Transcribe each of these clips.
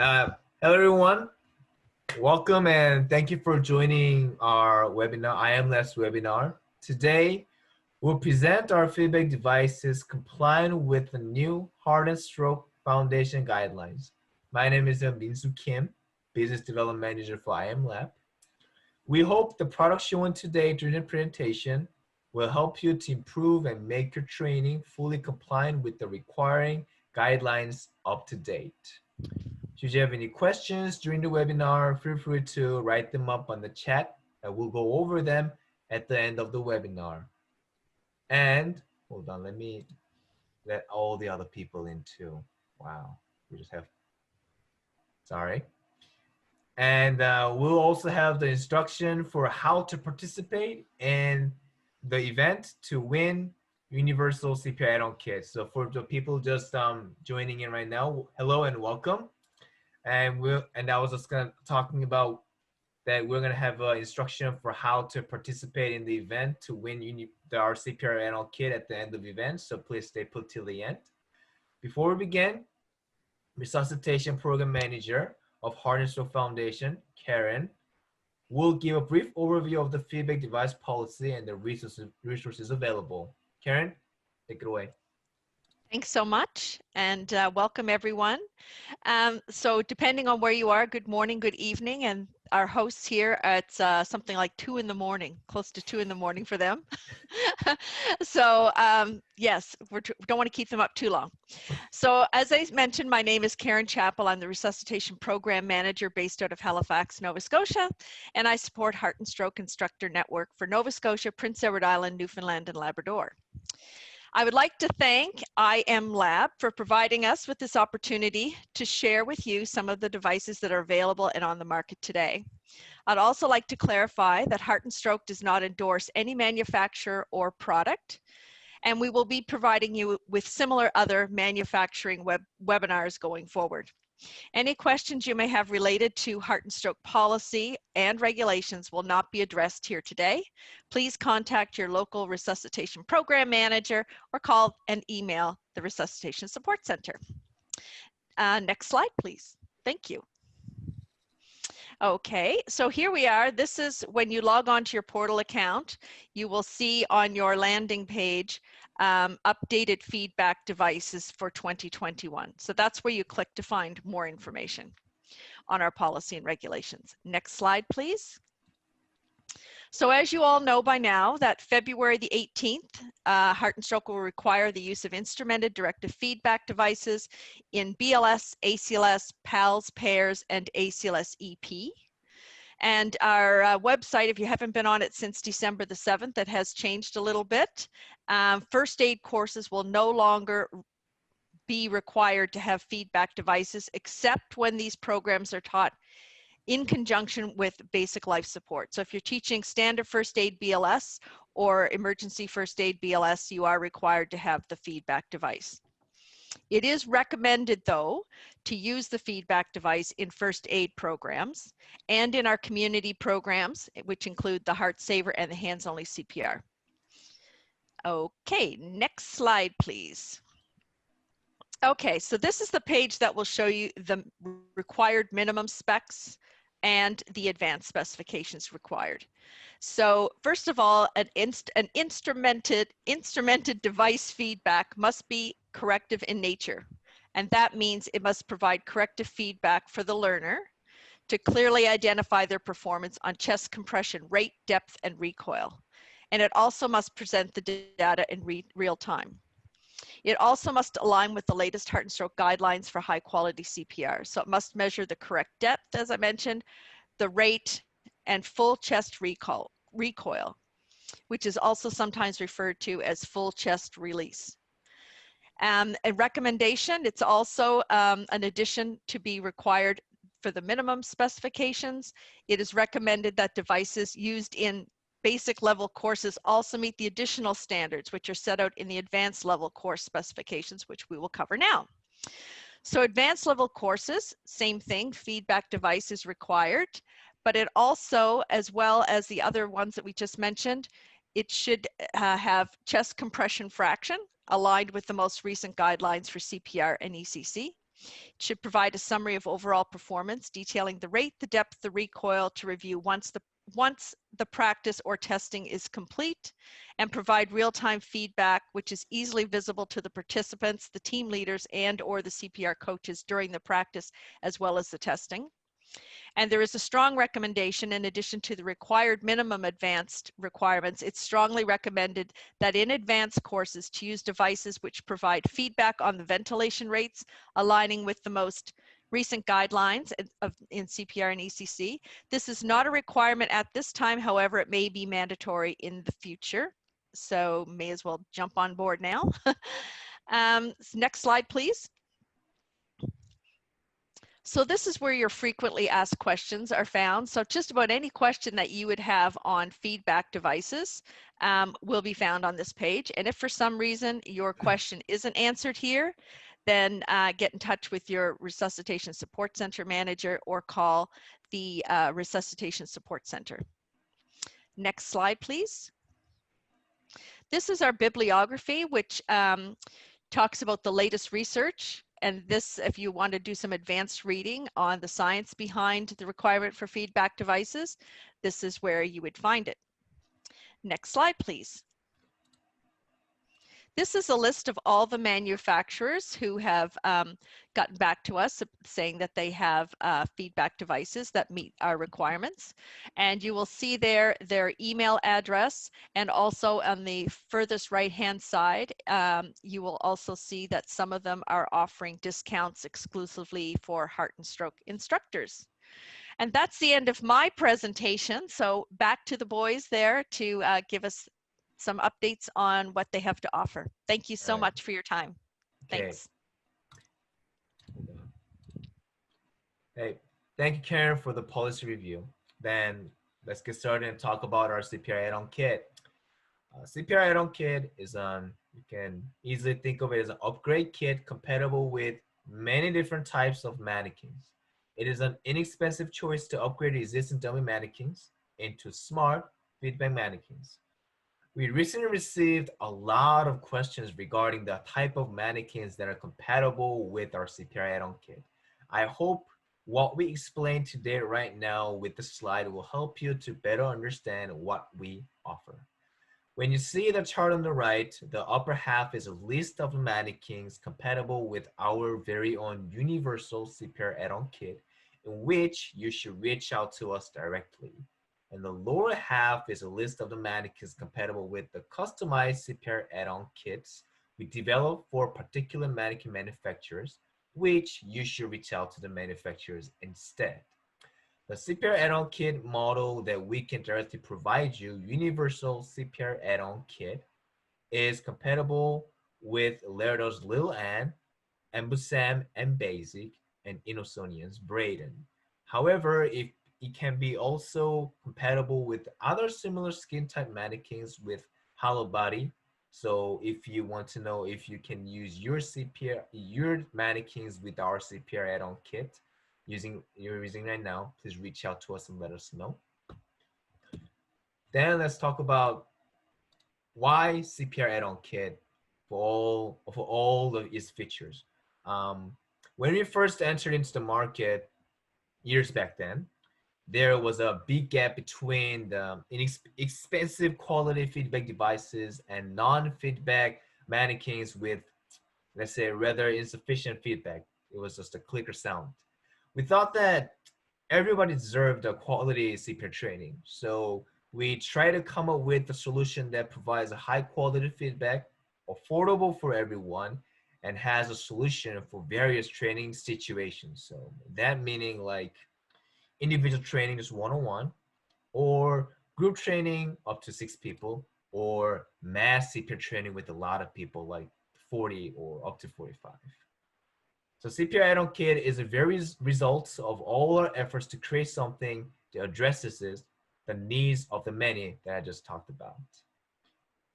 Hello everyone, welcome and thank you for joining our webinar, I.M.LAB webinar. Today, we'll present our feedback devices compliant with the new Heart and Stroke Foundation guidelines. My name is Min-Soo Kim, Business Development Manager for I.M.LAB. We hope the products shown today during the presentation will help you to improve and make your training fully compliant with the requiring guidelines up to date. Should you have any questions during the webinar, feel free to write them up on the chat and we'll go over them at the end of the webinar. And hold on, let me let all the other people in too. Wow, we just have, sorry. And we'll also have the instruction for how to participate in the event to win Universal CPR Add-on Kit. So for the people just joining in right now, hello and welcome. And I was just talking about that we're gonna have an instruction for how to participate in the event to win our CPR Add-on Kit at the end of the event. So please stay put till the end. Before we begin, Resuscitation Program Manager of Heart and Stroke Foundation, Karen, will give a brief overview of the feedback device policy and the resources available. Karen, take it away. Thanks so much, and welcome everyone. So depending on where you are, good morning, good evening, and our hosts here, it's something like 2 in the morning, close to 2 in the morning for them. So yes, we don't want to keep them up too long. So as I mentioned, my name is Karen Chappell. I'm the Resuscitation Program Manager based out of Halifax, Nova Scotia, and I support Heart and Stroke Instructor Network for Nova Scotia, Prince Edward Island, Newfoundland, and Labrador. I would like to thank I.M.LAB for providing us with this opportunity to share with you some of the devices that are available and on the market today. I'd also like to clarify that Heart and Stroke does not endorse any manufacturer or product, and we will be providing you with similar other manufacturing webinars going forward. Any questions you may have related to Heart and Stroke policy and regulations will not be addressed here today. Please contact your local resuscitation program manager or call and email the Resuscitation Support Center. Next slide, please. Thank you. Okay, so here we are. This is when you log on to your portal account, you will see on your landing page updated feedback devices for 2021. So that's where you click to find more information on our policy and regulations. Next slide, please. So as you all know by now, that February the 18th, Heart and Stroke will require the use of instrumented directive feedback devices in BLS, ACLS, PALS, PAIRS, and ACLS EP. And our website, if you haven't been on it since December the 7th, it has changed a little bit. First aid courses will no longer be required to have feedback devices, except when these programs are taught in conjunction with basic life support. So if you're teaching standard first aid BLS or emergency first aid BLS, you are required to have the feedback device. It is recommended, though, to use the feedback device in first aid programs and in our community programs, which include the Heart Saver and the Hands-Only CPR. Okay, next slide, please. Okay, so this is the page that will show you the required minimum specs and the advanced specifications required. So first of all, an instrumented device feedback must be corrective in nature. And that means it must provide corrective feedback for the learner to clearly identify their performance on chest compression rate, depth, and recoil. And it also must present the data in real time. It also must align with the latest Heart and Stroke guidelines for high quality CPR. So it must measure the correct depth, as I mentioned, the rate, and full chest recoil, which is also sometimes referred to as full chest release. A recommendation, it's also an addition to be required for the minimum specifications. It is recommended that devices used in basic level courses also meet the additional standards, which are set out in the advanced level course specifications, which we will cover now. So advanced level courses, same thing, feedback device is required, but it also, as well as the other ones that we just mentioned, it should have chest compression fraction aligned with the most recent guidelines for CPR and ECC. It should provide a summary of overall performance, detailing the rate, the depth, the recoil to review once the practice or testing is complete, and provide real-time feedback, which is easily visible to the participants, the team leaders, and or the CPR coaches during the practice, as well as the testing. And there is a strong recommendation, in addition to the required minimum advanced requirements, it's strongly recommended that in advanced courses to use devices which provide feedback on the ventilation rates, aligning with the most recent guidelines in CPR and ECC. This is not a requirement at this time, however, it may be mandatory in the future. So may as well jump on board now. Next slide, please. So this is where your frequently asked questions are found. So just about any question that you would have on feedback devices will be found on this page. And if for some reason your question isn't answered here, then get in touch with your Resuscitation Support Center manager or call the Resuscitation Support Center. Next slide, please. This is our bibliography, which talks about the latest research. And this, if you want to do some advanced reading on the science behind the requirement for feedback devices, this is where you would find it. Next slide, please. This is a list of all the manufacturers who have gotten back to us saying that they have feedback devices that meet our requirements. And you will see there their email address, and also on the furthest right-hand side, you will also see that some of them are offering discounts exclusively for heart and stroke instructors. And that's the end of my presentation. So back to the boys there to give us some updates on what they have to offer. Thank you so much for your time. Okay. Thanks. Hey, thank you, Karen, for the policy review. Then let's get started and talk about our CPR Add-on Kit. CPR Add-on Kit is you can easily think of it as an upgrade kit compatible with many different types of mannequins. It is an inexpensive choice to upgrade existing dummy mannequins into smart feedback mannequins. We recently received a lot of questions regarding the type of mannequins that are compatible with our CPR Add-on Kit. I hope what we explained today right now with the slide will help you to better understand what we offer. When you see the chart on the right, the upper half is a list of mannequins compatible with our very own universal CPR Add-on Kit, in which you should reach out to us directly. And the lower half is a list of the mannequins compatible with the customized CPR Add-on Kits we develop for particular mannequin manufacturers, which you should reach out to the manufacturers instead. The CPR Add-on Kit model that we can directly provide you, Universal CPR Add-on Kit, is compatible with Laerdal's Lil Ann, Embusam and Basic, and Innosonian's Braden. However, it can be also compatible with other similar skin type mannequins with hollow body. So if you want to know if you can use your mannequins with our CPR Add-on Kit you're using right now, please reach out to us and let us know. Then let's talk about why CPR Add-on Kit for all of its features. When we first entered into the market years back then, there was a big gap between the expensive quality feedback devices and non-feedback mannequins with, let's say, rather insufficient feedback. It was just a clicker sound. We thought that everybody deserved a quality CPR training. So we try to come up with a solution that provides a high quality feedback, affordable for everyone, and has a solution for various training situations. So that meaning like individual training is one-on-one, or group training up to 6 people, or mass CPR training with a lot of people like 40 or up to 45. So CPR Add-on Kit is a very result of all our efforts to create something that addresses the needs of the many that I just talked about.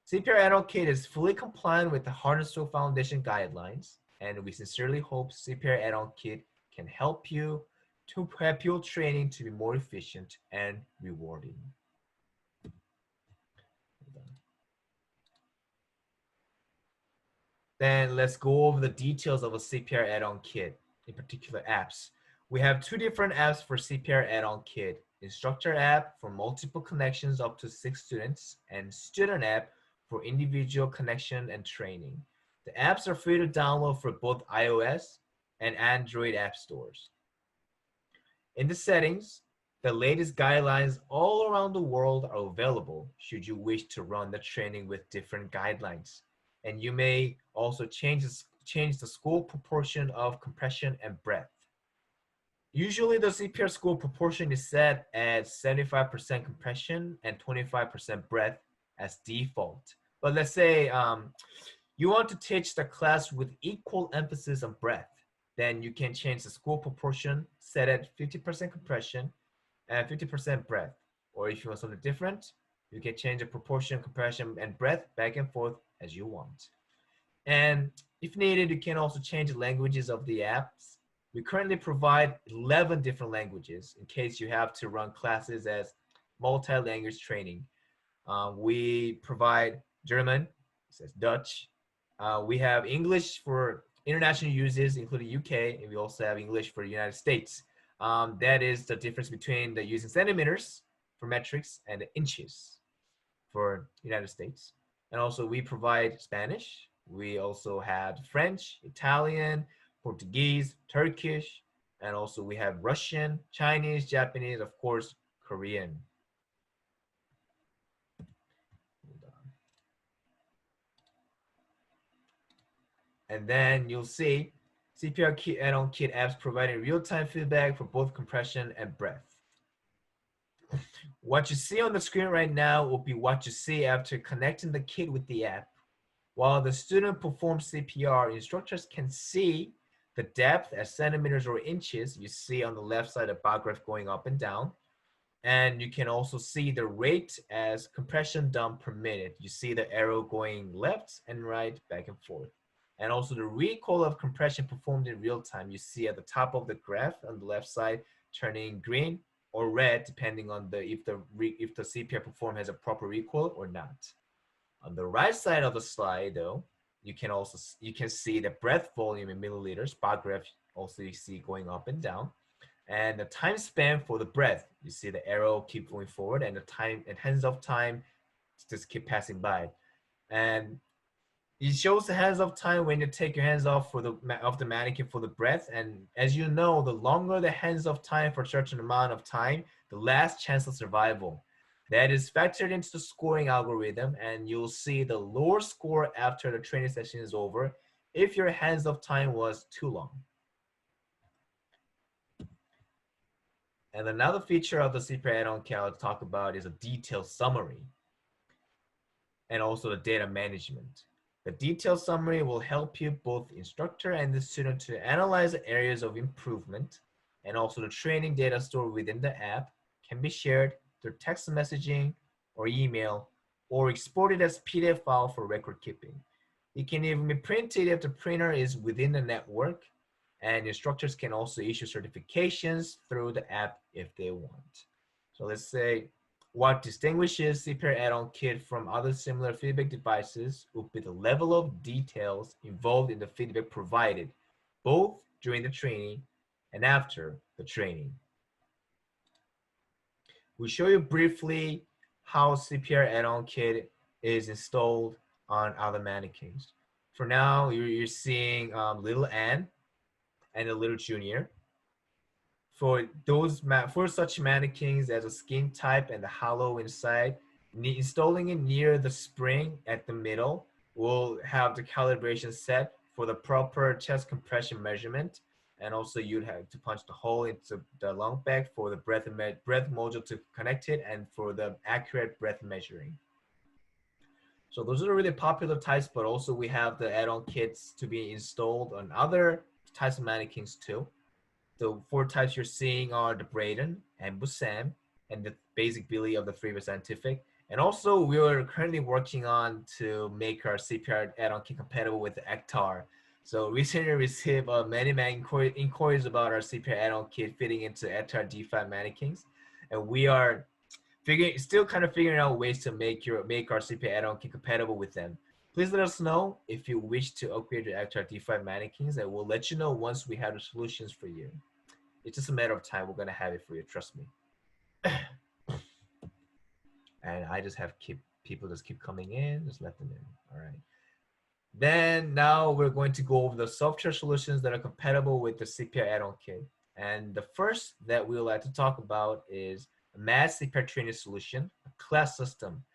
CPR Add-on Kit is fully compliant with the Heart and Stroke Foundation guidelines, and we sincerely hope CPR Add-on Kit can help you to prep your training to be more efficient and rewarding. Then let's go over the details of a CPR Add-on Kit. in particular apps. We have two different apps for CPR Add-on Kit. Instructor app for multiple connections up to 6 students, and student app for individual connection and training. The apps are free to download for both iOS and Android app stores. In the settings, the latest guidelines all around the world are available should you wish to run the training with different guidelines. And you may also change the school proportion of compression and breath. Usually the CPR school proportion is set at 75% compression and 25% breath as default. But let's say you want to teach the class with equal emphasis on breath, then you can change the school proportion set at 50% compression and 50% breath. Or if you want something different, you can change the proportion, compression, and breath back and forth as you want. And if needed, you can also change the languages of the apps. We currently provide 11 different languages in case you have to run classes as multi-language training. We provide German, it says Dutch. We have English for international users, including UK, and we also have English for the United States. That is the difference between the using centimeters for metrics and the inches for United States. And also we provide Spanish. We also had French, Italian, Portuguese, Turkish, and also we have Russian, Chinese, Japanese, of course, Korean. And then you'll see CPR Add-on Kit apps providing real-time feedback for both compression and breath. What you see on the screen right now will be what you see after connecting the kit with the app. While the student performs CPR, instructors can see the depth as centimeters or inches. You see on the left side a bar graph going up and down. And you can also see the rate as compression done per minute. You see the arrow going left and right, back and forth. And also the recoil of compression performed in real time. You see at the top of the graph on the left side turning green or red, depending on if the CPR performed has a proper recoil or not. On the right side of the slide, though, you can see the breath volume in milliliters. Bar graph also you see going up and down, and the time span for the breath. You see the arrow keep going forward, and the time and hands off time just keep passing by, and it shows the hands off time when you take your hands off of the mannequin for the breath. And as you know, the longer the hands off time for a certain amount of time, the less chance of survival. That is factored into the scoring algorithm, and you'll see the lower score after the training session is over if your hands off time was too long. And another feature of the CPR Add-on Kit I'll talk about is a detailed summary and also the data management. The detailed summary will help you, both instructor and the student, to analyze the areas of improvement, and also the training data stored within the app can be shared through text messaging or email, or exported as PDF file for record keeping. It can even be printed if the printer is within the network, and instructors can also issue certifications through the app if they want. So let's say what distinguishes CPR Add-on Kit from other similar feedback devices would be the level of details involved in the feedback provided, both during the training and after the training. We'll show you briefly how CPR Add-on Kit is installed on other mannequins. For now, you're seeing little Anne and a little Junior. For such mannequins as a skin type and the hollow inside, installing it near the spring at the middle will have the calibration set for the proper chest compression measurement, and also you'd have to punch the hole into the lung bag for the breath module to connect it and for the accurate breath measuring. So those are the really popular types, but also we have the add-on kits to be installed on other types of mannequins too. The 4 types you're seeing are the Braden and Busan and the basic Billy of the Freeway Scientific. And also we are currently working on to make our CPR add-on kit compatible with the Ektar. So recently received many inquiries about our CPR add-on kit fitting into Ektar D5 mannequins. And we are still kind of figuring out ways to make our CPR add-on kit compatible with them. Please let us know if you wish to upgrade your XR-D5 mannequins, and we'll let you know once we have the solutions for you. It's just a matter of time. We're going to have it for you. Trust me. And I just have people just keep coming in. Just let them in. All right. Then now we're going to go over the software solutions that are compatible with the CPR Add-on Kit. And the first that we would like to talk about is a mass CPR training solution, a class system.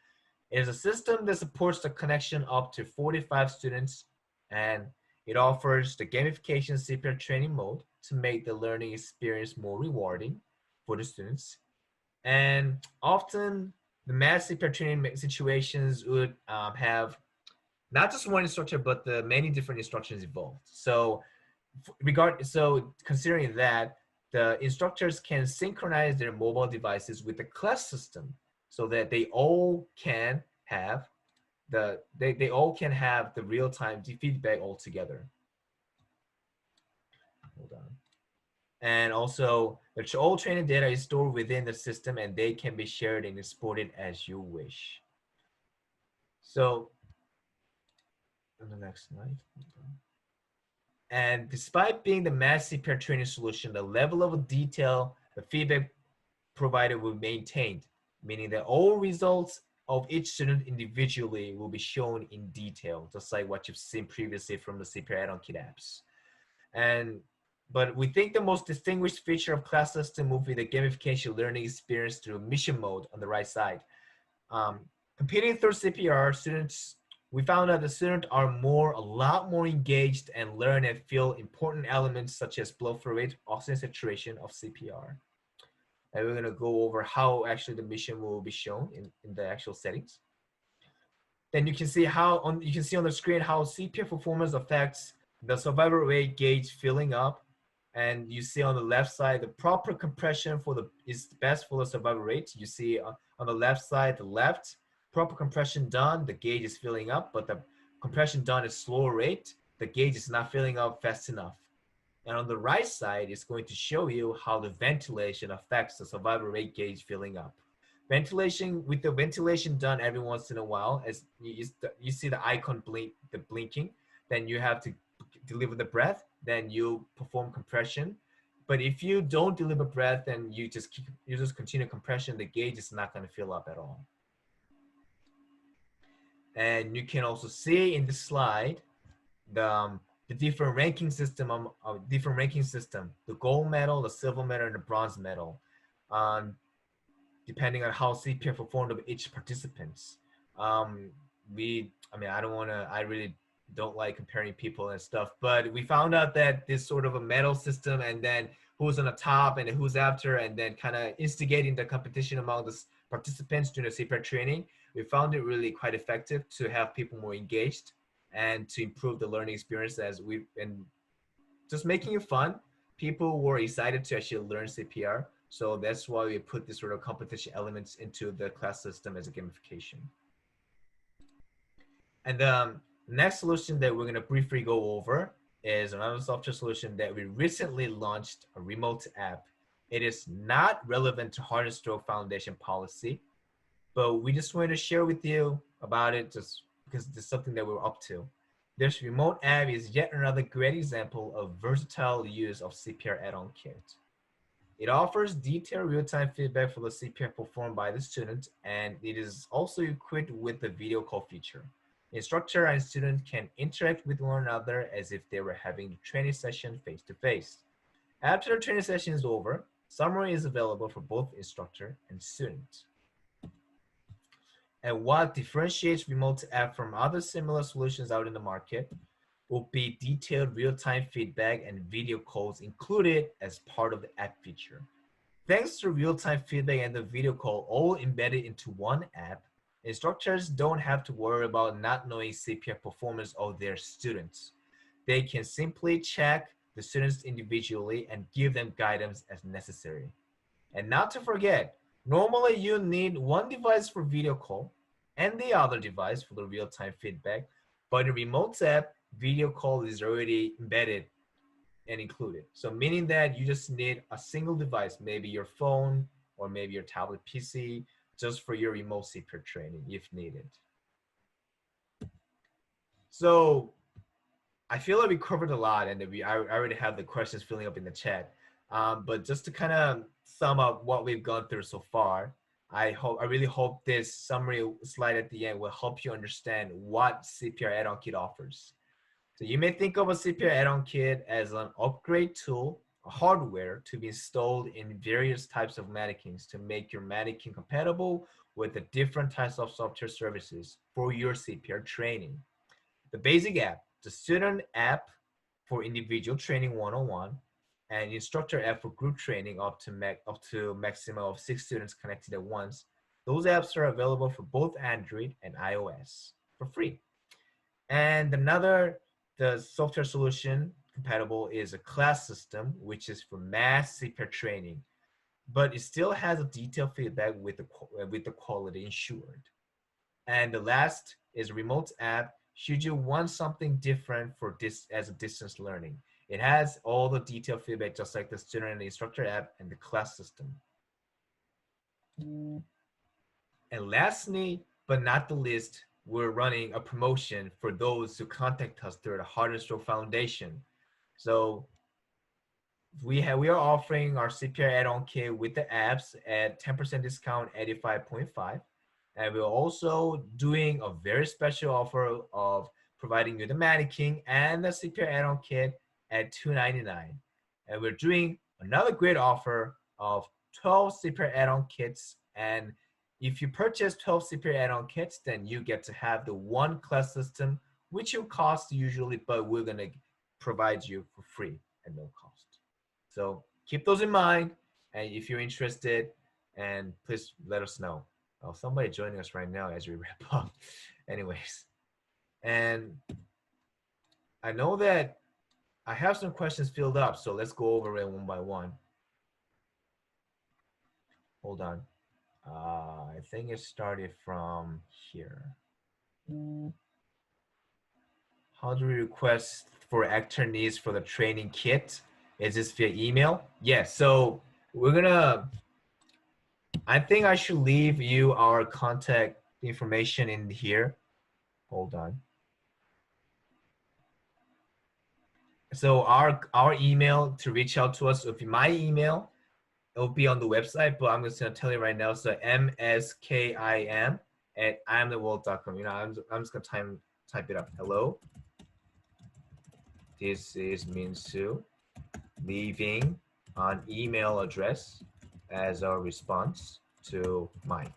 It is a system that supports the connection up to 45 students, and it offers the gamification CPR training mode to make the learning experience more rewarding for the students. And often the mass CPR training situations would have not just one instructor, but the many different instructions involved. So considering that, the instructors can synchronize their mobile devices with the class system so that they all can have the real-time feedback all together. Hold on. And also, the all training data is stored within the system, and they can be shared and exported as you wish. So, on the next slide. And despite being the mass CPR training solution, the level of detail the feedback provided will be maintained, meaning that all results of each student individually will be shown in detail, just like what you've seen previously from the CPR Add-on Kit apps. But we think the most distinguished feature of class system will be the gamification learning experience through mission mode on the right side. Competing through CPR, we found out the students are a lot more engaged and learn and feel important elements such as blood flow rate, oxygen saturation of CPR. And we're gonna go over how actually the mission will be shown in the actual settings. Then you can see on the screen how CPR performance affects the survival rate gauge filling up. And you see on the left side, the proper compression is best for the survival rate. You see on the left side, proper compression done, the gauge is filling up, but the compression done at slower rate, the gauge is not filling up fast enough. And on the right side, it's going to show you how the ventilation affects the survival rate gauge filling up. With the ventilation done every once in a while, as you see the icon blinking, then you have to deliver the breath, then you perform compression. But if you don't deliver breath and you just continue compression, the gauge is not going to fill up at all. And you can also see in the slide the different ranking system, the gold medal, the silver medal, and the bronze medal, depending on how CPR performed of each participants. I really don't like comparing people and stuff, but we found out that this sort of a medal system, and then who's on the top and who's after, and then kind of instigating the competition among the participants during the CPR training, we found it really quite effective to have people more engaged and to improve the learning experience and just making it fun. People were excited to actually learn CPR. So that's why we put this sort of competition elements into the class system as a gamification. And the next solution that we're going to briefly go over is another software solution that we recently launched, a remote app. It is not relevant to heart and stroke foundation policy, but we just wanted to share with you about it just because it's something that we're up to. This remote app is yet another great example of versatile use of CPR Add-on Kit. It offers detailed real-time feedback for the CPR performed by the student, and it is also equipped with the video call feature. The instructor and student can interact with one another as if they were having the training session face-to-face. After the training session is over, summary is available for both instructor and student. And what differentiates remote app from other similar solutions out in the market will be detailed real-time feedback and video calls included as part of the app feature. Thanks to real-time feedback and the video call all embedded into one app, instructors don't have to worry about not knowing CPR performance of their students. They can simply check the students individually and give them guidance as necessary. And not to forget, normally you need one device for video call and the other device for the real-time feedback, but in remote app, video call is already embedded and included. So meaning that you just need a single device, maybe your phone or maybe your tablet PC, just for your remote CPR training if needed. So I feel like we covered a lot, and I already have the questions filling up in the chat. But just to kind of sum up what we've gone through so far, I really hope this summary slide at the end will help you understand what CPR Add-on Kit offers. So you may think of a CPR Add-on Kit as an upgrade tool, a hardware to be installed in various types of mannequins to make your mannequin compatible with the different types of software services for your CPR training. The basic app, the student app for individual training 101, and instructor app for group training up to maximum of 6 students connected at once. Those apps are available for both Android and iOS for free. And the software solution compatible is a class system, which is for mass CPR training, but it still has a detailed feedback with the quality ensured. And the last is a remote app. Should you want something different for this as a distance learning, it has all the detailed feedback just like the student and the instructor app and the class system. And lastly, but not the least, we're running a promotion for those who contact us through the Heart and Stroke Foundation. So we are offering our CPR add-on kit with the apps at 10% discount, 85.5. And we're also doing a very special offer of providing you the mannequin and the CPR add-on kit at $299. And we're doing another great offer of 12 CPR add-on kits. And if you purchase 12 CPR add-on kits, then you get to have the one class system, which will cost usually, but we're gonna provide you for free at no cost. So keep those in mind. And if you're interested, and please let us know. Oh, somebody joining us right now as we wrap up. Anyways, and I know that I have some questions filled up, so let's go over it one by one. Hold on. I think it started from here. How do we request for actor needs for the training kit? Is this via email? Yes, so we're gonna, I think I should leave you our contact information in here. Hold on. So our email to reach out to us, if my email, it will be on the website, but I'm just gonna tell you right now. So mskim@iamtheworld.com. You know, I'm just gonna type it up. Hello, this is Minsu, leaving an email address as our response to Mike.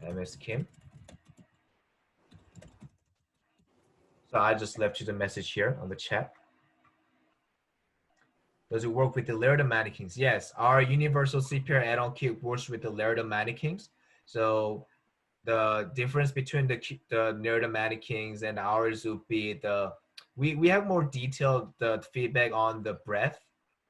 MS Kim. So I just left you the message here on the chat. Does it work with the layered mannequins? Yes, our universal CPR add-on kit works with the layered mannequins. So the difference between the layered mannequins and ours would be we have more detailed feedback on the breath,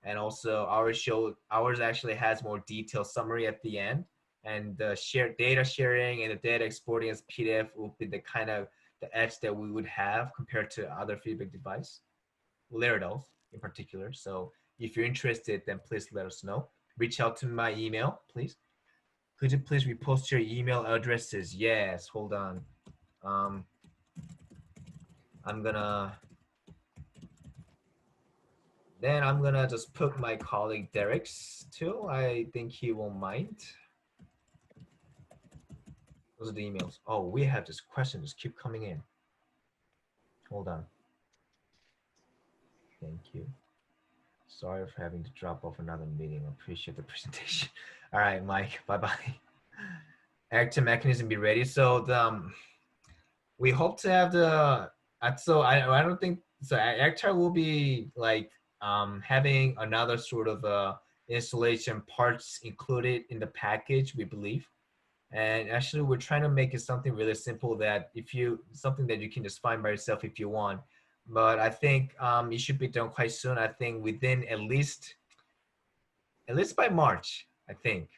and also ours actually has more detailed summary at the end, and the data sharing and the data exporting as PDF would be the kind of the edge that we would have compared to other feedback device, Laerdals in particular. So if you're interested, then please let us know. Reach out to my email, please. Could you please repost your email addresses? Yes, hold on. I'm gonna just put my colleague Derek's too. I think he won't mind. Those are the emails. Oh, we have this question just keep coming in. Hold on. Thank you. Sorry for having to drop off another meeting. Appreciate the presentation. All right, Mike, bye-bye. Active mechanism be ready. So we hope to have so I don't think, so Actar will be like having another sort of installation parts included in the package, we believe. And actually we're trying to make it something really simple that something that you can just find by yourself if you want. But I think it should be done quite soon. I think within at least by March, I think.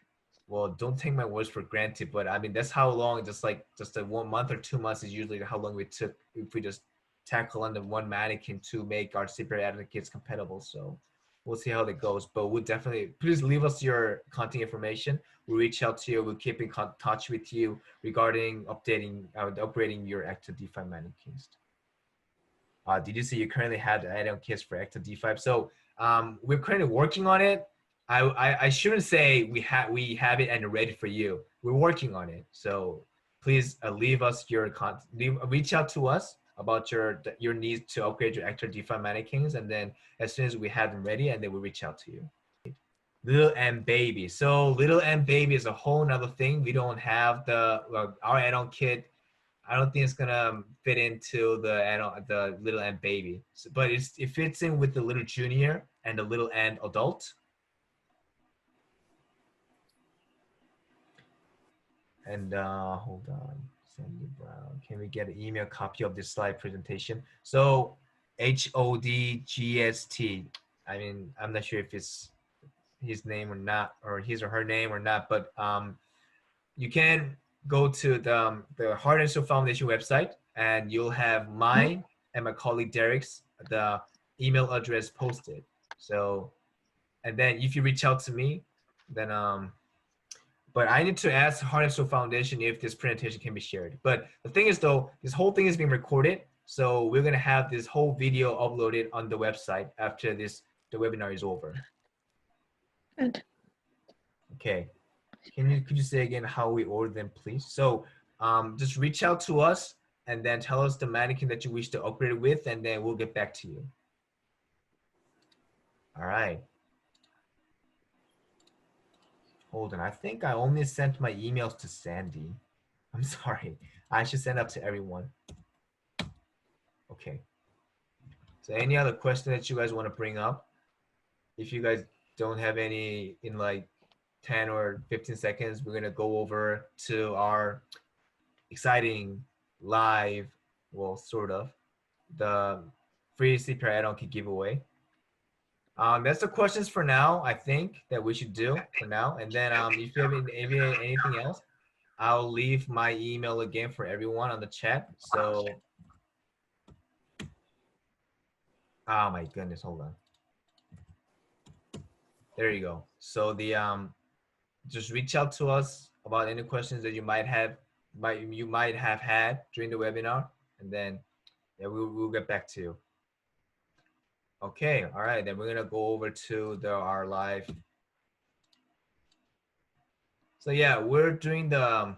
Well, don't take my words for granted, but I mean, that's how long, just a 1 month or 2 months is usually how long we took if we just tackle on the one mannequin to make our CPR add-on kits compatible. So we'll see how that goes, but we'll definitely, please leave us your contact information. We'll reach out to you. We'll keep in touch with you regarding upgrading your active DeFi mannequins. Did you say you currently have the add-on kits for Active D5? So we're currently working on it. I shouldn't say we have it and ready for you. We're working on it. So please leave us your reach out to us about your needs to upgrade your Active D5 mannequins, and then as soon as we have them ready, and then we'll reach out to you. Little and baby. So little and baby is a whole nother thing. We don't have the our add-on kit. I don't think it's gonna fit into the add-on, the little and baby. So, but it fits in with the little junior and the little and adult. And hold on, Sandy Brown. Can we get an email copy of this slide presentation? So HODGST. I mean, I'm not sure if it's his name or not, or his or her name or not, but you can go to the Heart and Soul Foundation website, and you'll have mine and my colleague Derek's the email address posted. So, and then if you reach out to me, then but I need to ask Heart and Soul Foundation if this presentation can be shared. But the thing is though, this whole thing is being recorded, so we're gonna have this whole video uploaded on the website after the webinar is over. Good. Okay. Could you say again how we order them, please? So just reach out to us and then tell us the mannequin that you wish to upgrade with, and then we'll get back to you. All right. Hold on, I think I only sent my emails to Sandy. I'm sorry. I should send up to everyone. Okay. So any other question that you guys want to bring up? If you guys don't have any in like 10 or 15 seconds, we're gonna go over to our exciting live, well, sort of, the free CPR Add-on Kit giveaway. That's the questions for now, I think, that we should do for now. And then if you have anything else, I'll leave my email again for everyone on the chat. So, oh my goodness, hold on. There you go. So the just reach out to us about any questions that you might have had during the webinar, and then yeah, we'll get back to you. Okay, all right, then we're gonna go over to our live. So yeah, we're doing the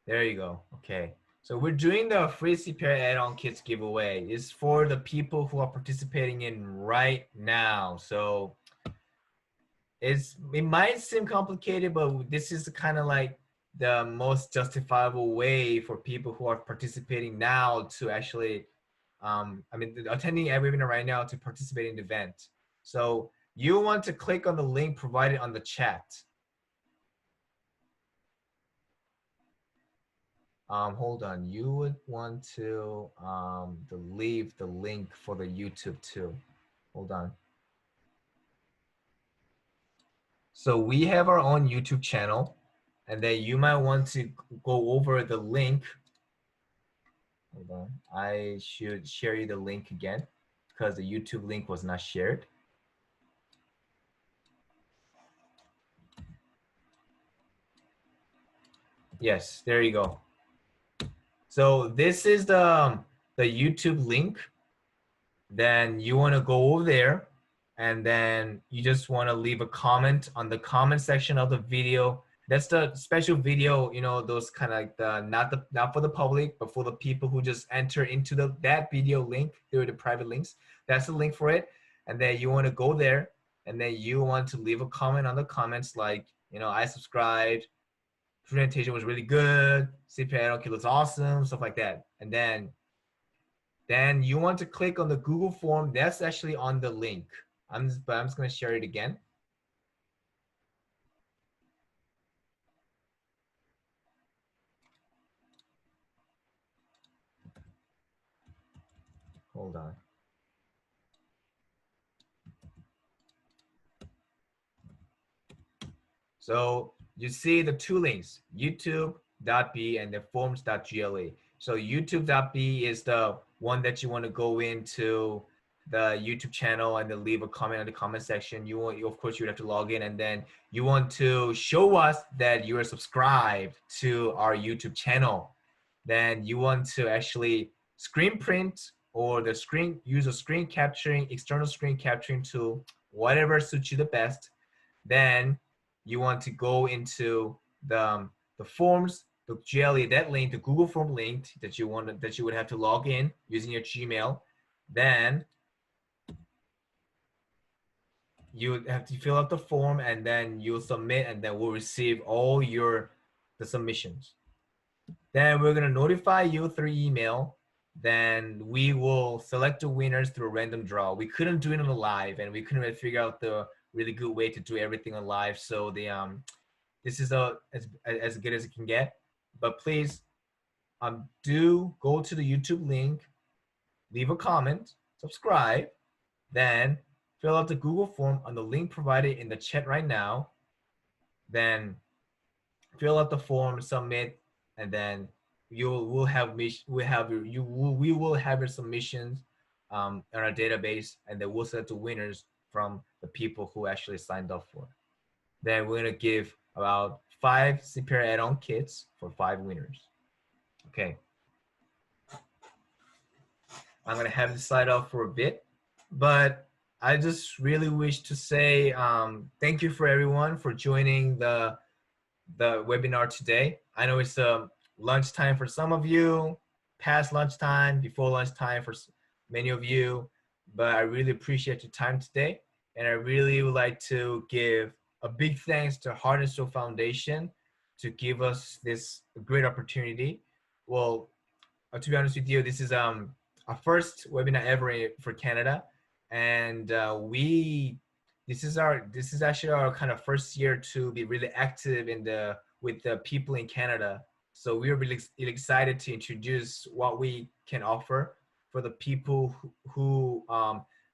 there you go. Okay, so we're doing the free CPR add-on kits giveaway. It's for the people who are participating in right now. So it might seem complicated, but this is kind of like the most justifiable way for people who are participating now to actually, attending a webinar right now to participate in the event. So you want to click on the link provided on the chat. Hold on, you would want to leave the link for the YouTube too. Hold on. So we have our own YouTube channel, and then you might want to go over the link. Hold on, I should share you the link again because the YouTube link was not shared. Yes, there you go. So this is the YouTube link. Then you want to go over there, and then you just want to leave a comment on the comment section of the video. That's the special video, you know, those kind of like the not for the public, but for the people who just enter into that video link through the private links. That's the link for it. And then you want to go there, and then you want to leave a comment on the comments like, you know, I subscribed, presentation was really good, CPR Add-on Kit looks awesome, stuff like that. And then you want to click on the Google form. That's actually on the link. I'm just going to share it again. Hold on. So you see the two links, youtube.b and the forms.gla. So youtube.b is the one that you want to go into the YouTube channel and then leave a comment in the comment section. Of course, you would have to log in, and then you want to show us that you are subscribed to our YouTube channel. Then you want to actually screen print or use a screen capturing, external screen capturing tool, whatever suits you the best. Then you want to go into the forms, the GLE, that link, the Google form link that you would have to log in using your Gmail. Then you have to fill out the form, and then you'll submit, and then we'll receive all the submissions. Then we're gonna notify you through email. Then we will select the winners through a random draw. We couldn't do it on the live, and we couldn't really figure out the really good way to do everything on live. So this is as good as it can get. But please do go to the YouTube link, leave a comment, subscribe, then fill out the Google form on the link provided in the chat right now. Then fill out the form, submit, and then we will have your submissions on our database, and then we'll select the winners from the people who actually signed up for it. Then we're gonna give about 5 CPR add-on kits for 5 winners. Okay. I'm gonna have this slide up for a bit, but I just really wish to say thank you for everyone for joining the webinar today. I know it's lunchtime for some of you, past lunchtime, before lunchtime for many of you, but I really appreciate your time today. And I really would like to give a big thanks to Heart and Soul Foundation to give us this great opportunity. Well, to be honest with you, this is our first webinar ever for Canada. And this is actually our kind of first year to be really active with the people in Canada. So we're really excited to introduce what we can offer for the people who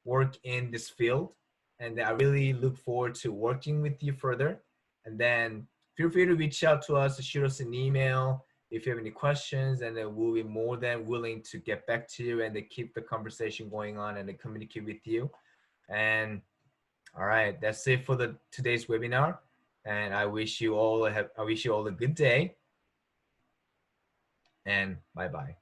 work in this field. And I really look forward to working with you further. And then feel free to reach out to us, to shoot us an email if you have any questions, and then we'll be more than willing to get back to you and to keep the conversation going on and to communicate with you. And all right, that's it for today's webinar. And I wish you all a good day. And bye-bye.